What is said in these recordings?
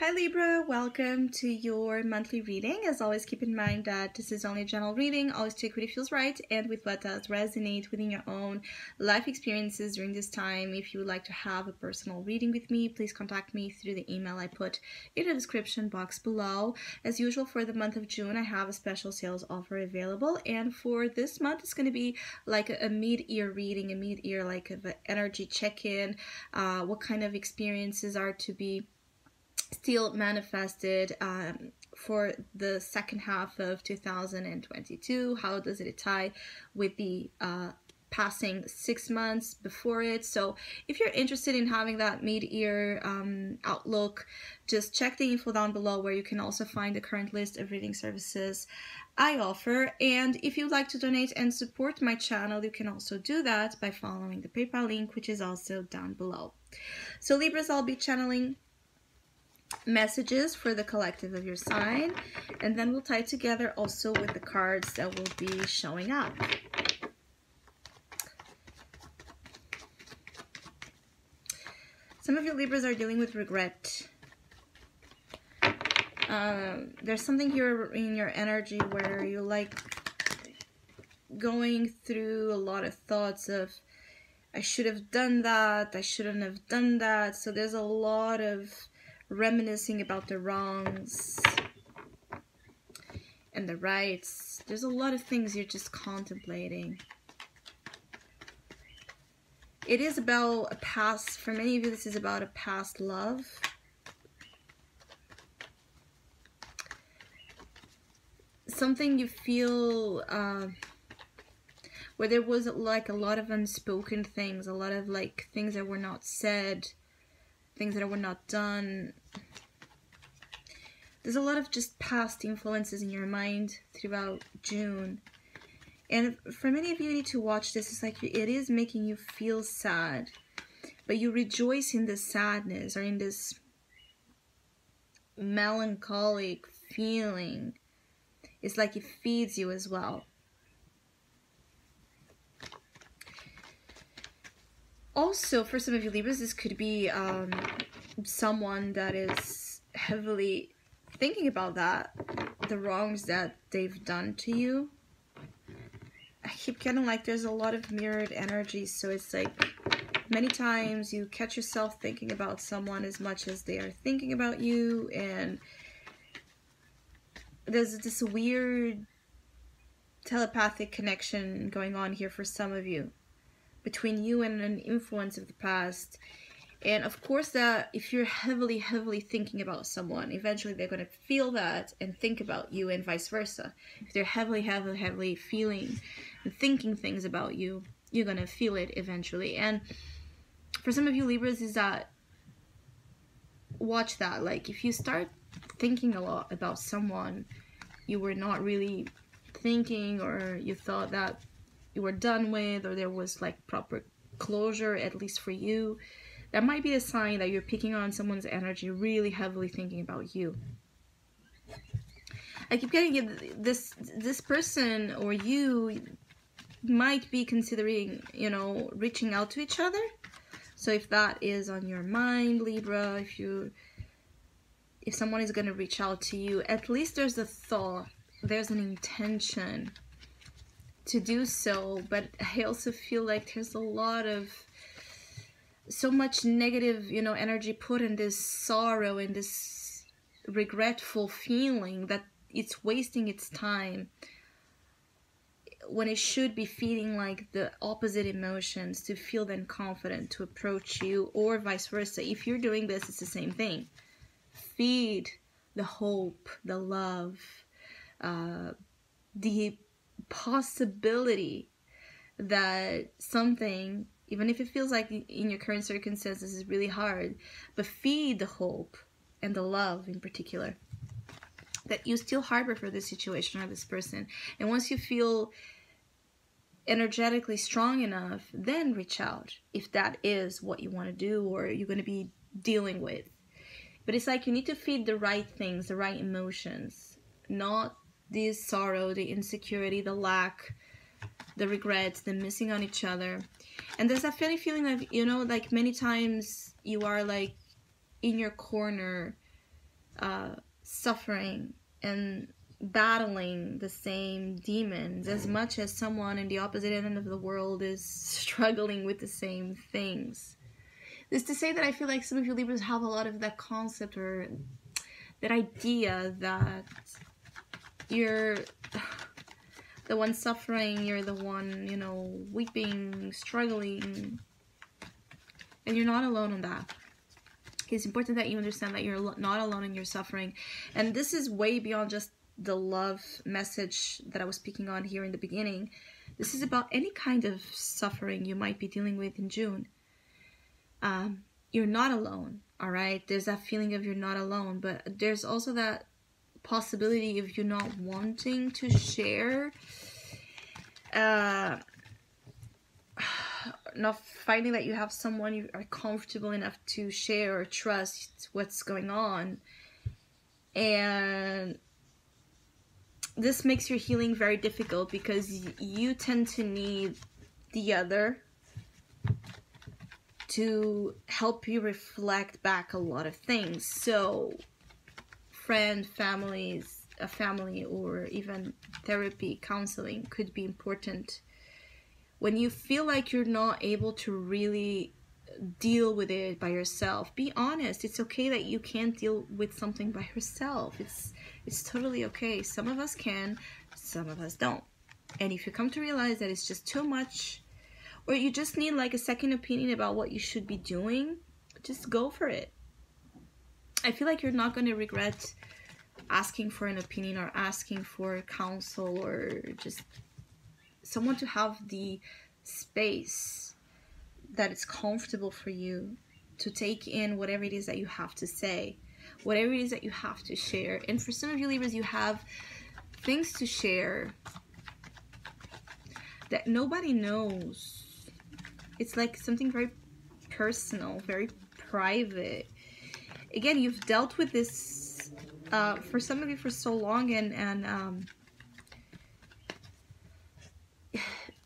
Hi Libra, welcome to your monthly reading. As always, keep in mind that this is only a general reading. Always take what it feels right and with what does resonate within your own life experiences during this time. If you would like to have a personal reading with me, please contact me through the email I put in the description box below. As usual, for the month of June, I have a special sales offer available, and for this month, it's going to be like a mid-year reading, a mid-year like an energy check-in, what kind of experiences are to be still manifested for the second half of 2022. How does it tie with the passing 6 months before it? So if you're interested in having that mid-year outlook, just check the info down below, where you can also find the current list of reading services I offer. And if you'd like to donate and support my channel, you can also do that by following the PayPal link, which is also down below. So Libras, I'll be channeling messages for the collective of your sign, and then we'll tie together also with the cards that will be showing up. Some of you Libras are dealing with regret. There's something here in your energy where you're like going through a lot of thoughts of, I should have done that, I shouldn't have done that. So there's a lot of reminiscing about the wrongs and the rights. There's a lot of things you're just contemplating. It is about a past, for many of you this is about a past love. Something you feel where there was like a lot of unspoken things, a lot of like things that were not said, things that were not done. There's a lot of just past influences in your mind throughout June. And for many of you, you need to watch this. It's like it is making you feel sad, but you rejoice in this sadness or in this melancholic feeling. It's like it feeds you as well. Also, for some of you Libras, this could be someone that is heavily thinking about that, the wrongs that they've done to you. I keep getting like there's a lot of mirrored energy, so it's like many times you catch yourself thinking about someone as much as they are thinking about you, and there's this weird telepathic connection going on here for some of you, between you and an influence of the past. And of course that if you're heavily thinking about someone, eventually they're going to feel that and think about you, and vice versa. If they're heavily feeling and thinking things about you, you're going to feel it eventually. And for some of you Libras, is that, watch that. Like if you start thinking a lot about someone you were not really thinking, or you thought that you were done with, or there was like proper closure, at least for you, that might be a sign that you're picking on someone's energy, really heavily thinking about you. I keep getting this person or you might be considering, you know, reaching out to each other. So if that is on your mind, Libra, if someone is going to reach out to you, at least there's a thought, there's an intention to do so. But I also feel like there's a lot of so much negative, you know, energy put in this sorrow and this regretful feeling that it's wasting its time when it should be feeding like the opposite emotions to feel then confident to approach you, or vice versa. If you're doing this, it's the same thing. Feed the hope, the love, the possibility that something, even if it feels like in your current circumstances is really hard, but feed the hope and the love in particular that you still harbor for this situation or this person. And once you feel energetically strong enough, then reach out if that is what you want to do or you're going to be dealing with. But it's like you need to feed the right things, the right emotions, not the sorrow, the insecurity, the lack, the regrets, the missing on each other. And there's that funny feeling of, you know, like many times you are like in your corner suffering and battling the same demons as much as someone in the opposite end of the world is struggling with the same things. This to say that I feel like some of you Libras have a lot of that concept or that idea that you're the one suffering, you're the one, you know, weeping, struggling, and you're not alone on that. It's important that you understand that you're not alone in your suffering. And this is way beyond just the love message that I was speaking on here in the beginning. This is about any kind of suffering you might be dealing with in June. You're not alone, all right? There's that feeling of you're not alone, but there's also that possibility of you not wanting to share, not finding that you have someone you are comfortable enough to share or trust what's going on. And this makes your healing very difficult because you tend to need the other to help you reflect back a lot of things. So friend, families, a family, or even therapy, counseling could be important. When you feel like you're not able to really deal with it by yourself, be honest. It's okay that you can't deal with something by yourself. It's totally okay. Some of us can, some of us don't. And if you come to realize that it's just too much, or you just need like a second opinion about what you should be doing, just go for it. I feel like you're not going to regret asking for an opinion or asking for counsel or just someone to have the space that it's comfortable for you to take in whatever it is that you have to say, whatever it is that you have to share. And for some of you Libras, you have things to share that nobody knows. It's like something very personal, very private. Again, you've dealt with this for some of you for so long, and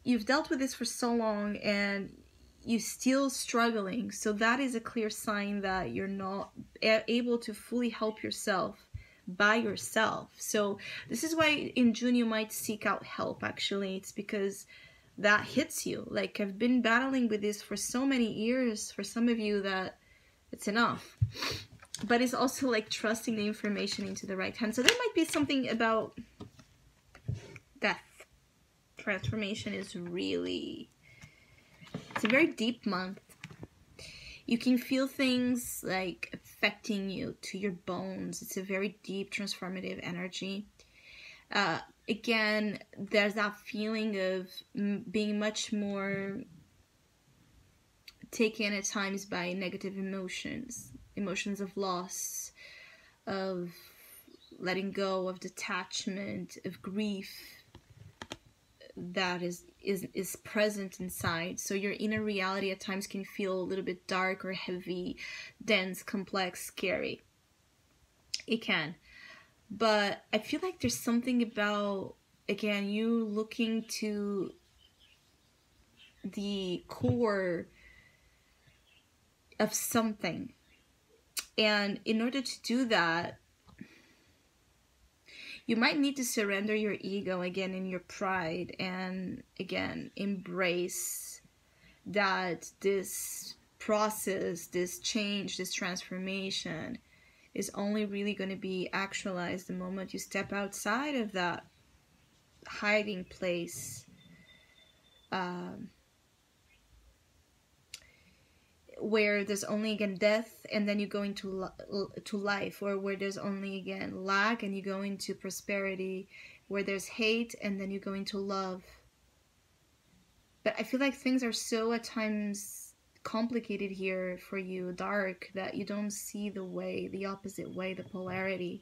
you've dealt with this for so long, and you're still struggling. So that is a clear sign that you're not able to fully help yourself by yourself. So this is why in June you might seek out help. Actually, it's because that hits you. Like, I've been battling with this for so many years for some of you that it's enough. But it's also like trusting the information into the right hands. So there might be something about death. Transformation is really, it's a very deep month. You can feel things like affecting you to your bones. It's a very deep transformative energy. Again, there's that feeling of being much more taken at times by negative emotions of loss, of letting go, of detachment, of grief that is present inside. So your inner reality at times can feel a little bit dark or heavy, dense, complex, scary. It can. But I feel like there's something about, again, you looking to the core of something. And in order to do that, you might need to surrender your ego again and your pride, and again, embrace that this process, this change, this transformation is only really going to be actualized the moment you step outside of that hiding place, where there's only again death and then you go into life, or where there's only again lack and you go into prosperity, where there's hate and then you go into love. But I feel like things are so at times complicated here for you, dark, that you don't see the way, the opposite way, the polarity.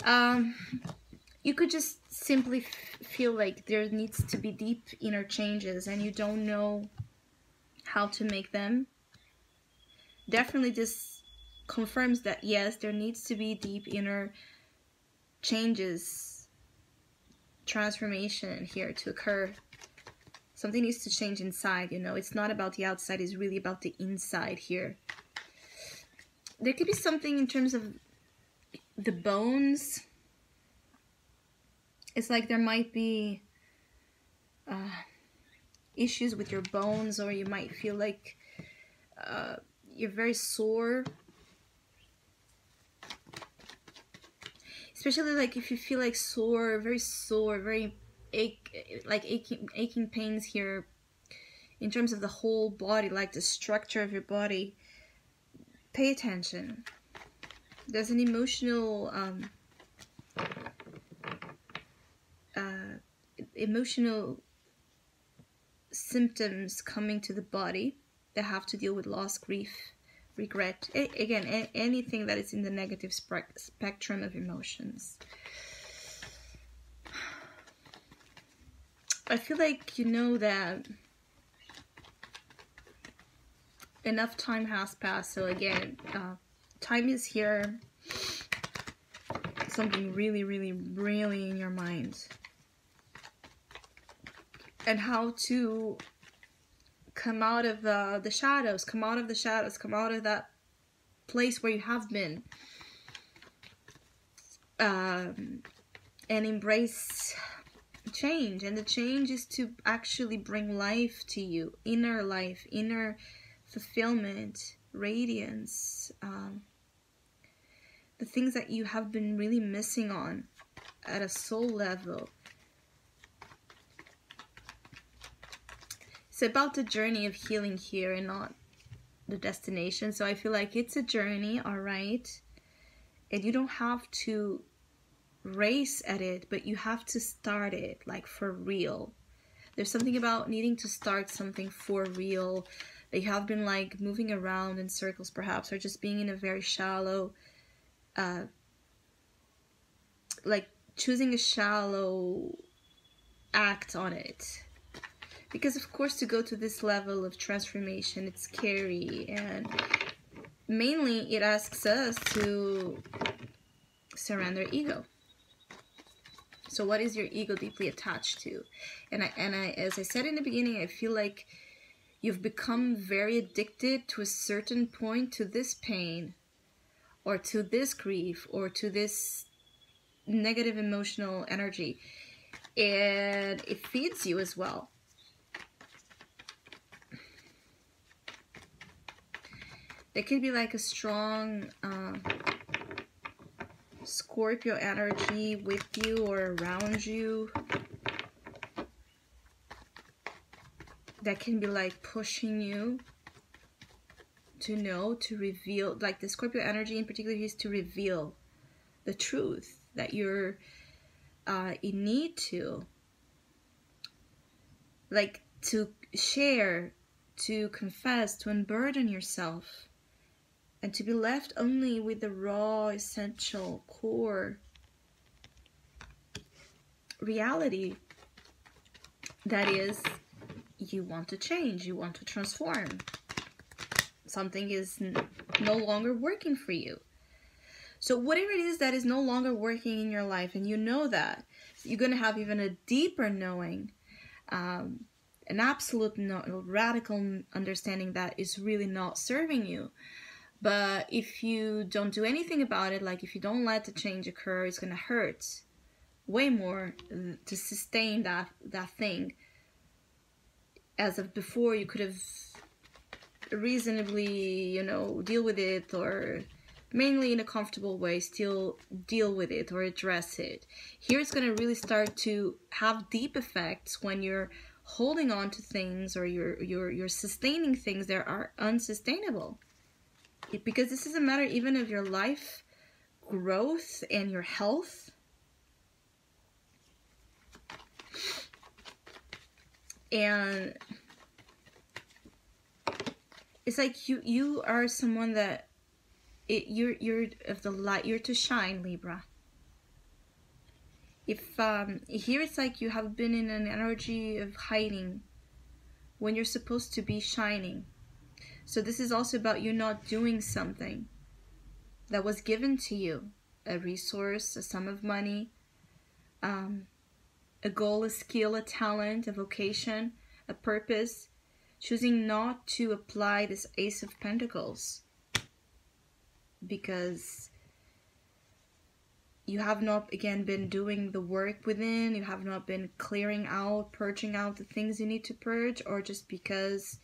You could just simply feel like there needs to be deep inner changes and you don't know how to make them. Definitely this confirms that yes, there needs to be deep inner changes, transformation here to occur. Something needs to change inside, you know. It's not about the outside, it's really about the inside here. There could be something in terms of the bones, it's like there might be issues with your bones, or you might feel like you're very sore. Especially like if you feel like sore, very aching pains here in terms of the whole body, like the structure of your body. Pay attention. There's an emotional emotional symptoms coming to the body that have to deal with loss, grief, regret. Again, anything that is in the negative spectrum of emotions. I feel like you know that enough time has passed. So again, time is here. Something really, really, really in your mind. And how to come out of the shadows, come out of that place where you have been. And embrace change. And the change is to actually bring life to you. Life, inner fulfillment, radiance. The things that you have been really missing on at a soul level. It's about the journey of healing here and not the destination. So I feel like it's a journey, all right? And you don't have to race at it, but you have to start it, like for real. There's something about needing to start something for real. They have been like moving around in circles perhaps, or just being in a very shallow, like choosing a shallow act on it. Because of course to go to this level of transformation, it's scary, and mainly it asks us to surrender ego. So what is your ego deeply attached to? And I, as I said in the beginning, I feel like you've become very addicted to a certain point to this pain, or to this grief, or to this negative emotional energy. And it feeds you as well. There could be like a strong Scorpio energy with you or around you that can be like pushing you to know, to reveal. Like the Scorpio energy in particular is to reveal the truth that you're in need to, like to share, to confess, to unburden yourself, and to be left only with the raw, essential, core reality that is, you want to change, you want to transform. Something is no longer working for you. So whatever it is that is no longer working in your life, and you know that, you're going to have even a deeper knowing, an absolute radical understanding that is really not serving you. But if you don't do anything about it, like if you don't let the change occur, it's going to hurt way more to sustain that thing. As of before, you could have reasonably, deal with it, or mainly in a comfortable way, still deal with it or address it. Here it's going to really start to have deep effects when you're holding on to things, or you're sustaining things that are unsustainable. Because this is a matter even of your life growth and your health. And it's like you are someone that you're of the light. You're to shine, Libra. If here it's like you have been in an energy of hiding when you're supposed to be shining. So this is also about you not doing something that was given to you, a resource, a sum of money, a goal, a skill, a talent, a vocation, a purpose, choosing not to apply this Ace of Pentacles because you have not, again, been doing the work within. You have not been clearing out, purging out the things you need to purge, or just because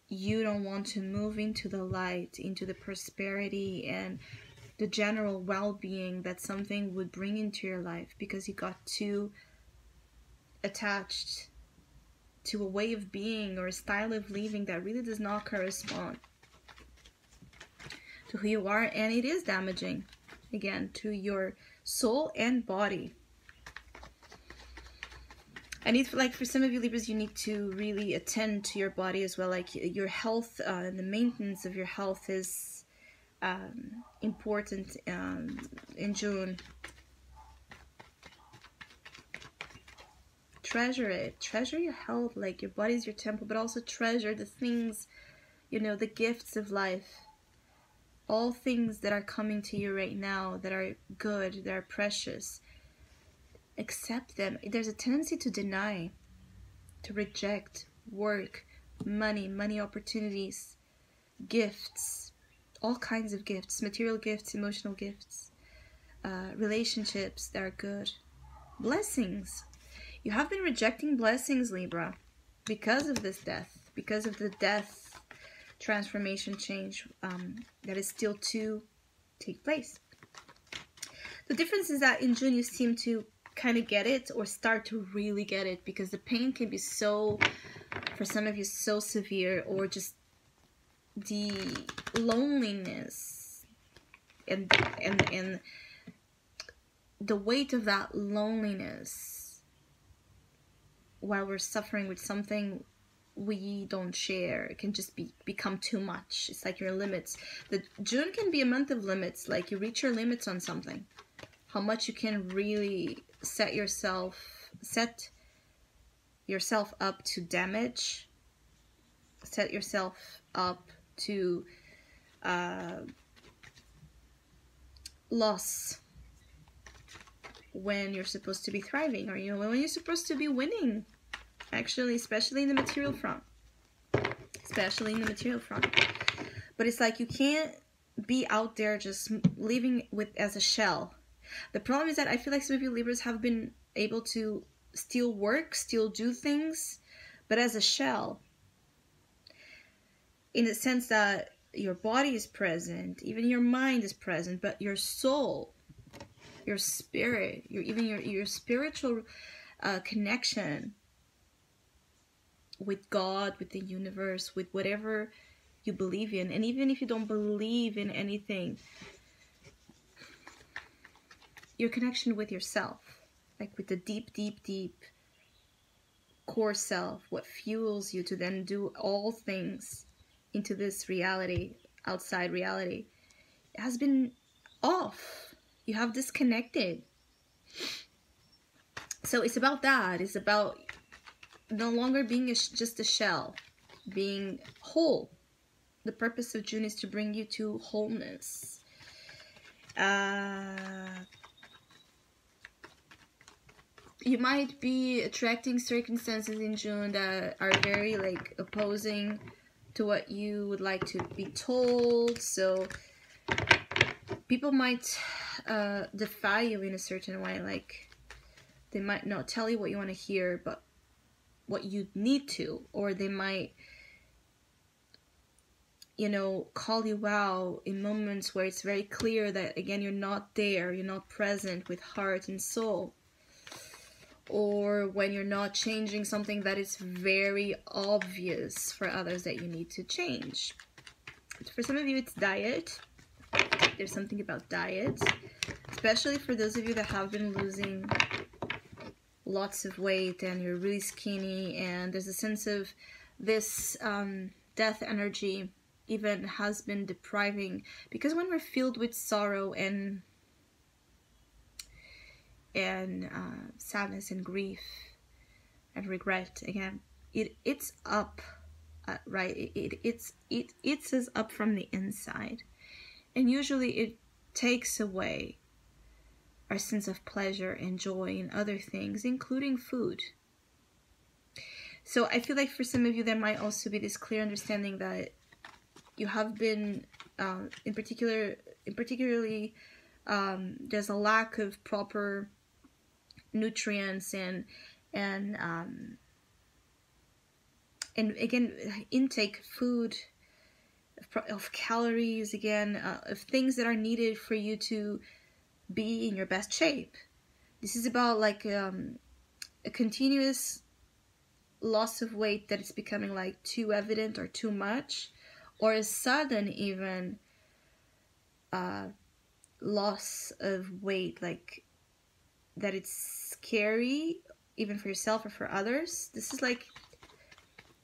you don't want to move into the light, into the prosperity and the general well-being that something would bring into your life, because you got too attached to a way of being or a style of living that really does not correspond to who you are, and it is damaging, again, to your soul and body. And it's like, for some of you Libras, you need to really attend to your body as well. Like your health, and the maintenance of your health is important in June. Treasure it. Treasure your health. Like, your body is your temple, but also treasure the things, you know, the gifts of life. All things that are coming to you right now that are good, that are precious. Accept them. There's a tendency to deny, to reject work, money opportunities, gifts, all kinds of gifts, material gifts, emotional gifts, relationships that are good, blessings. You have been rejecting blessings, Libra, because of this death, because of the death transformation change that is still to take place. The difference is that in June you seem to kind of get it, or start to really get it, because the pain can be so, for some of you, so severe, or just the loneliness and the weight of that loneliness while we're suffering with something we don't share. It can just become too much. It's like your limits. The June can be a month of limits, like you reach your limits on something. How much you can really set yourself up to damage, set yourself up to loss when you're supposed to be thriving, or, you know, when you're supposed to be winning, actually, especially in the material front. But it's like you can't be out there just living as a shell. The problem is that I feel like some of you Libras have been able to still work, still do things, but as a shell. In the sense that your body is present, even your mind is present, but your soul, your spirit, your spiritual connection with God, with the universe, with whatever you believe in, and even if you don't believe in anything, your connection with yourself, like with the deep core self, what fuels you to then do all things into this reality, outside reality, it has been off. You have disconnected. So it's about that. It's about no longer being just a shell, being whole. The purpose of June is to bring you to wholeness. You might be attracting circumstances in June that are very, like, opposing to what you would like to be told. So people might defy you in a certain way. Like, they might not tell you what you want to hear, but what you need to. Or they might, you know, call you out in moments where it's very clear that, again, you're not there, you're not present with heart and soul. Or when you're not changing something that is very obvious for others that you need to change. For some of you, it's diet. There's something about diet, especially for those of you that have been losing lots of weight and you're really skinny, and there's a sense of this death energy even has been depriving, because when we're filled with sorrow and sadness and grief and regret, again, it's up, right? It eats us up from the inside, and usually it takes away our sense of pleasure and joy in other things, including food. So I feel like for some of you there might also be this clear understanding that you have been particularly There's a lack of proper nutrients and again, intake food of calories, again, of things that are needed for you to be in your best shape. This is about like a continuous loss of weight that is becoming like too evident or too much, or a sudden even loss of weight, like that it's scary even for yourself or for others. This is like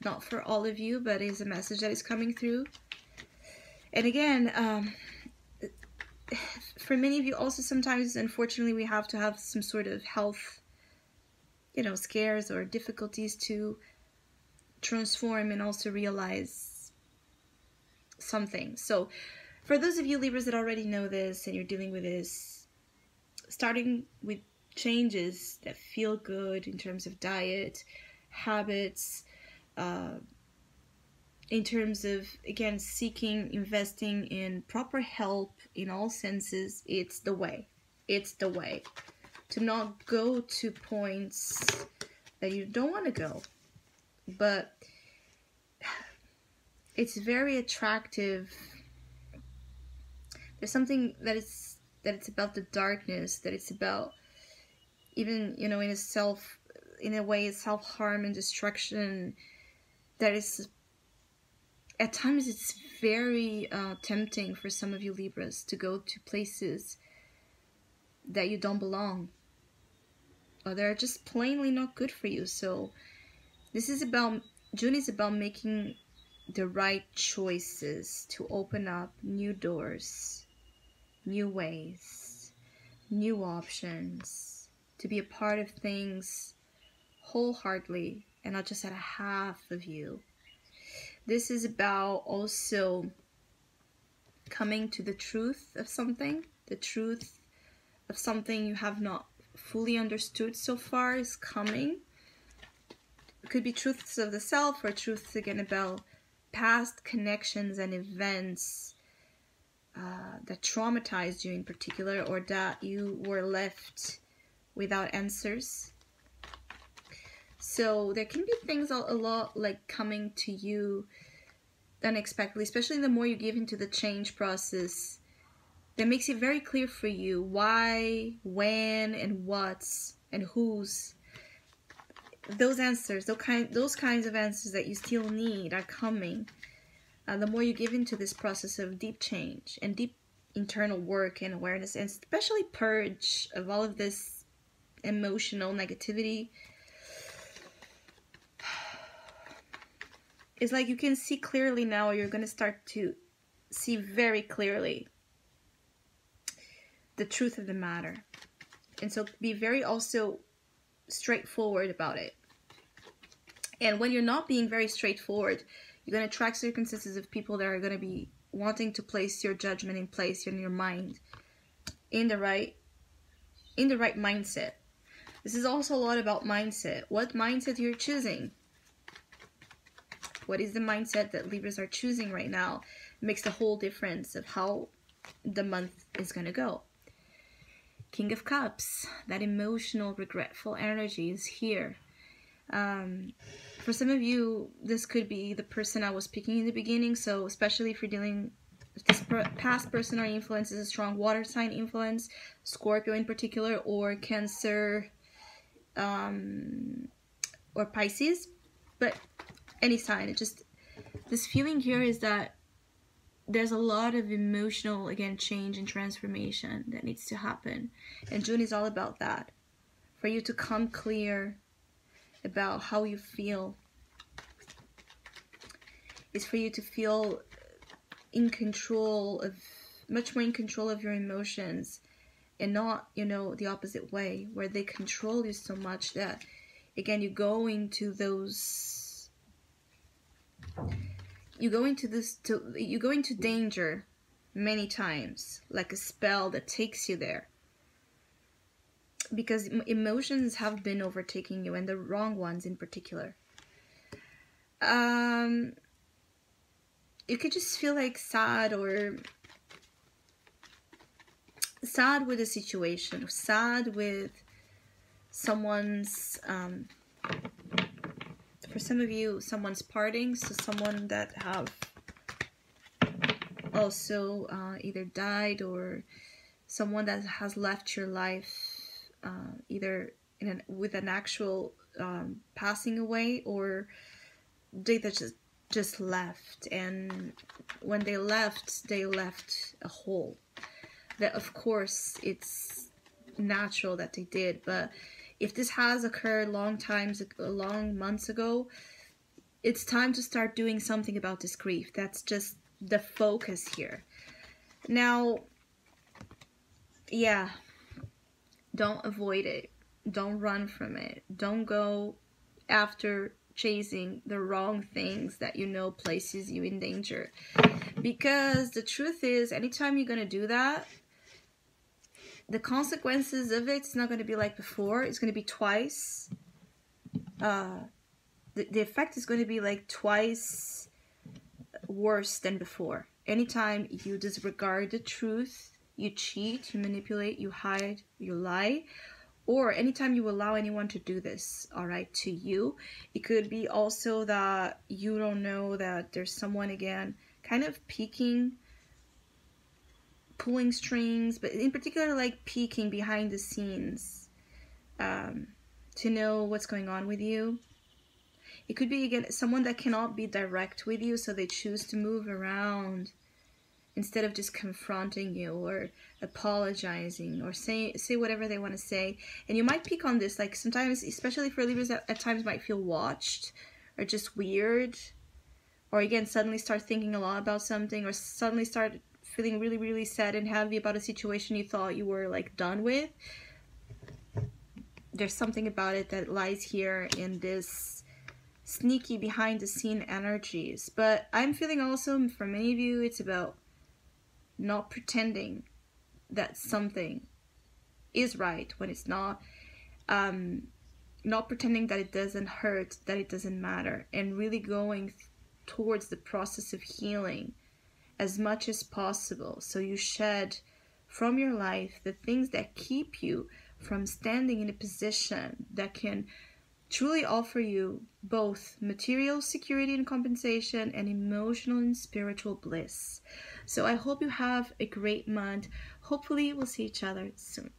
not for all of you, but is a message that is coming through. And again, for many of you also, sometimes unfortunately we have to have some sort of health, scares or difficulties to transform and also realize something. So for those of you Libras that already know this and you're dealing with this, starting with changes that feel good in terms of diet, habits, in terms of, again, seeking, investing in proper help in all senses, it's the way. It's the way. To not go to points that you don't want to go. But it's very attractive. There's something that it's about the darkness, that it's about even, in a way, self-harm and destruction, that is, at times it's very tempting for some of you Libras to go to places that you don't belong, or they're just plainly not good for you. So this is about, June is about making the right choices to open up new doors, new ways, new options, to be a part of things wholeheartedly and not just at a half of you. This is about also coming to the truth of something. The truth of something you have not fully understood so far is coming. It could be truths of the self, or truths again about past connections and events that traumatized you in particular, or that you were left without answers. So there can be things a lot like coming to you unexpectedly, especially the more you give into the change process, that makes it very clear for you why, when, and what's, and who's. Those answers, those kinds of answers that you still need are coming. The more you give into this process of deep change and deep internal work and awareness, and especially purge of all of this emotional negativity, it's like you can see clearly now. You're going to start to see very clearly the truth of the matter. And so be very also straightforward about it. And when you're not being very straightforward, you're going to attract circumstances of people that are going to be wanting to place your judgment in place in your mind, in the right mindset. This is also a lot about mindset. What mindset you're choosing? What is the mindset that Libras are choosing right now? It makes the whole difference of how the month is going to go. King of Cups, that emotional, regretful energy is here. For some of you, this could be the person I was picking in the beginning. So especially if you're dealing with this past person or influence is a strong water sign influence, Scorpio in particular, or Cancer, or Pisces, but any sign. It just, this feeling here is that there's a lot of emotional, again, change and transformation that needs to happen. And June is all about that. For you to come clear about how you feel. It's for you to feel in control of, much more in control of your emotions, and not, the opposite way, where they control you so much that, again, you go into danger many times, like a spell that takes you there, because emotions have been overtaking you, and the wrong ones in particular. You could just feel like sad, or sad with the situation, sad with someone's, for some of you, someone's parting, so someone that have also either died, or someone that has left your life either with an actual passing away, or they that just left, and when they left a hole. That of course it's natural that they did, but if this has occurred long months ago, it's time to start doing something about this grief. That's just the focus here. Now, yeah, don't avoid it. Don't run from it. Don't go after chasing the wrong things that you know places you in danger. Because the truth is, anytime you're going to do that, the consequences of it's not going to be like before. It's going to be twice. The effect is going to be like twice worse than before. Anytime you disregard the truth, you cheat, you manipulate, you hide, you lie, or anytime you allow anyone to do this, all right, to you. It could be also that you don't know that there's someone, again, kind of peeking, pulling strings, but in particular, like peeking behind the scenes to know what's going on with you. It could be, again, someone that cannot be direct with you, so they choose to move around instead of just confronting you or apologizing or say whatever they want to say. And you might pick on this, like sometimes, especially for Libras that at times might feel watched or just weird, or again suddenly start thinking a lot about something, or suddenly start feeling really, really sad and heavy about a situation you thought you were like done with. There's something about it that lies here in this sneaky behind the scene energies. But I'm feeling also, for many of you, it's about not pretending that something is right when it's not, not pretending that it doesn't hurt, that it doesn't matter, and really going towards the process of healing as much as possible, so you shed from your life the things that keep you from standing in a position that can truly offer you both material security and compensation and emotional and spiritual bliss. So I hope you have a great month. Hopefully we'll see each other soon.